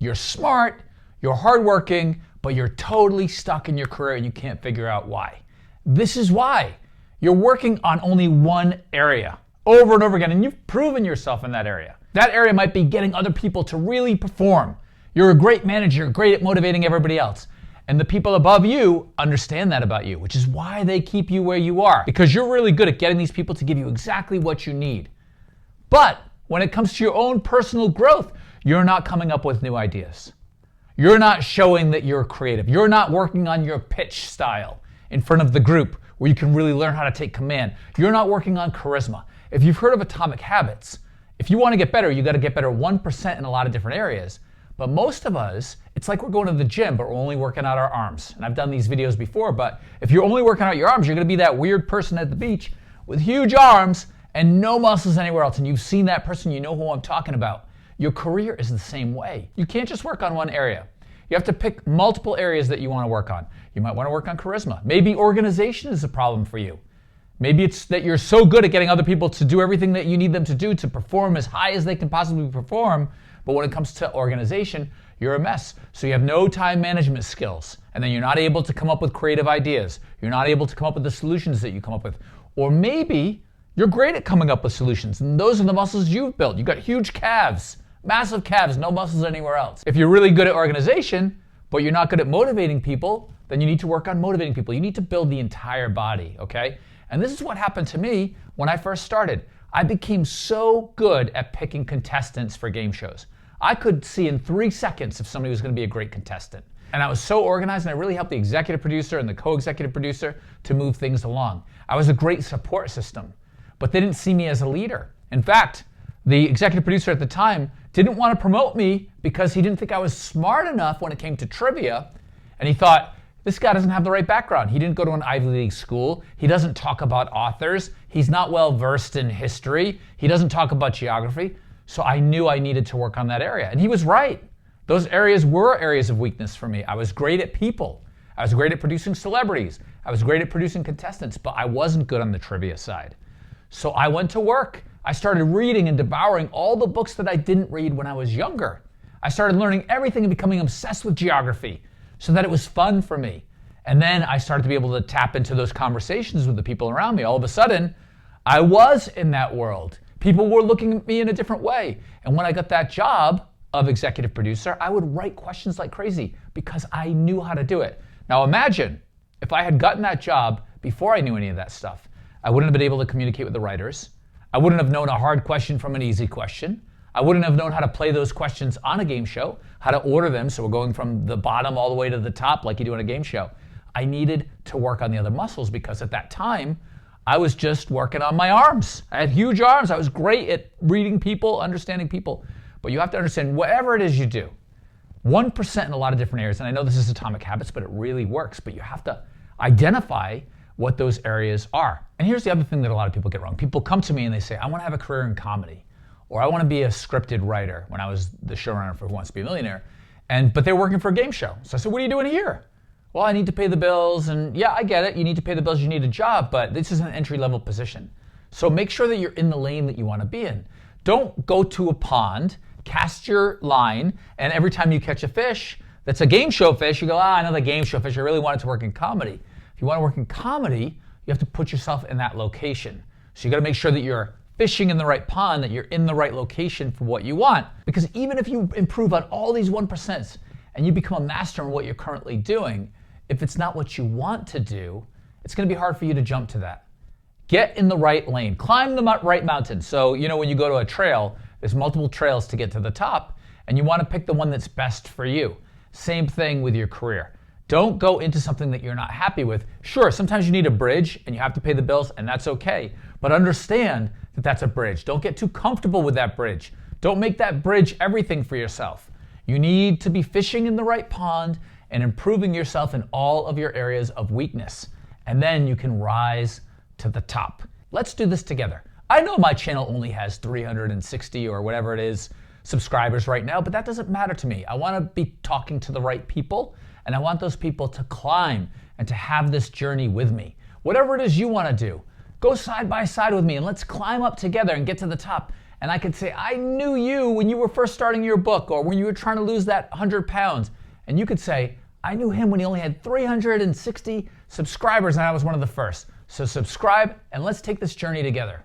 You're smart, you're hardworking, but you're totally stuck in your career and you can't figure out why. This is why. You're working on only one area over and over again, and you've proven yourself in that area. That area might be getting other people to really perform. You're a great manager, great at motivating everybody else. And the people above you understand that about you, which is why they keep you where you are, because you're really good at getting these people to give you exactly what you need. But when it comes to your own personal growth, you're not coming up with new ideas. You're not showing that you're creative. You're not working on your pitch style in front of the group where you can really learn how to take command. You're not working on charisma. If you've heard of Atomic Habits, if you want to get better, you got to get better 1% in a lot of different areas. But most of us, it's like we're going to the gym, but we're only working out our arms. And I've done these videos before, but if you're only working out your arms, you're going to be that weird person at the beach with huge arms and no muscles anywhere else. And you've seen that person, you know who I'm talking about. Your career is the same way. You can't just work on one area. You have to pick multiple areas that you want to work on. You might want to work on charisma. Maybe organization is a problem for you. Maybe it's that you're so good at getting other people to do everything that you need them to do to perform as high as they can possibly perform. But when it comes to organization, you're a mess. So you have no time management skills. And then you're not able to come up with creative ideas. You're not able to come up with the solutions that you come up with. Or maybe you're great at coming up with solutions. And those are the muscles you've built. You've got huge calves, massive calves, no muscles anywhere else. If you're really good at organization, but you're not good at motivating people, then you need to work on motivating people. You need to build the entire body, okay? And this is what happened to me when I first started. I became so good at picking contestants for game shows. I could see in 3 seconds if somebody was going to be a great contestant. And I was so organized, and I really helped the executive producer and the co-executive producer to move things along. I was a great support system, but they didn't see me as a leader. In fact, the executive producer at the time didn't want to promote me because he didn't think I was smart enough when it came to trivia. And he thought, this guy doesn't have the right background. He didn't go to an Ivy League school. He doesn't talk about authors. He's not well versed in history. He doesn't talk about geography. So I knew I needed to work on that area. And he was right. Those areas were areas of weakness for me. I was great at people. I was great at producing celebrities. I was great at producing contestants, but I wasn't good on the trivia side. So I went to work. I started reading and devouring all the books that I didn't read when I was younger. I started learning everything and becoming obsessed with geography so that it was fun for me. And then I started to be able to tap into those conversations with the people around me. All of a sudden, I was in that world. People were looking at me in a different way. And when I got that job of executive producer, I would write questions like crazy because I knew how to do it. Now imagine if I had gotten that job before I knew any of that stuff. I wouldn't have been able to communicate with the writers. I wouldn't have known a hard question from an easy question. I wouldn't have known how to play those questions on a game show, how to order them so we're going from the bottom all the way to the top like you do on a game show. I needed to work on the other muscles because at that time, I was just working on my arms. I had huge arms. I was great at reading people, understanding people. But you have to understand, whatever it is you do, 1% in a lot of different areas, and I know this is Atomic Habits, but it really works, but you have to identify what those areas are. And here's the other thing that a lot of people get wrong. People come to me and they say, I want to have a career in comedy, or I want to be a scripted writer when I was the showrunner for Who Wants to Be a Millionaire, but they're working for a game show. So I said, what are you doing here? Well, I need to pay the bills, and yeah, I get it. You need to pay the bills, you need a job, but this is an entry-level position. So make sure that you're in the lane that you want to be in. Don't go to a pond, cast your line, and every time you catch a fish that's a game show fish, you go, another game show fish. I really wanted to work in comedy. If you want to work in comedy, you have to put yourself in that location. So you got to make sure that you're fishing in the right pond, that you're in the right location for what you want. Because even if you improve on all these 1% and you become a master in what you're currently doing, if it's not what you want to do, it's going to be hard for you to jump to that. Get in the right lane. Climb the right mountain. So, when you go to a trail, there's multiple trails to get to the top, and you want to pick the one that's best for you. Same thing with your career. Don't go into something that you're not happy with. Sure, sometimes you need a bridge, and you have to pay the bills, and that's okay. But understand that that's a bridge. Don't get too comfortable with that bridge. Don't make that bridge everything for yourself. You need to be fishing in the right pond and improving yourself in all of your areas of weakness. And then you can rise to the top. Let's do this together. I know my channel only has 360 or whatever it is subscribers right now, but that doesn't matter to me. I want to be talking to the right people, and I want those people to climb and to have this journey with me. Whatever it is you want to do, go side by side with me and let's climb up together and get to the top. And I could say, I knew you when you were first starting your book or when you were trying to lose that 100 pounds. And you could say, I knew him when he only had 360 subscribers and I was one of the first. So subscribe and let's take this journey together.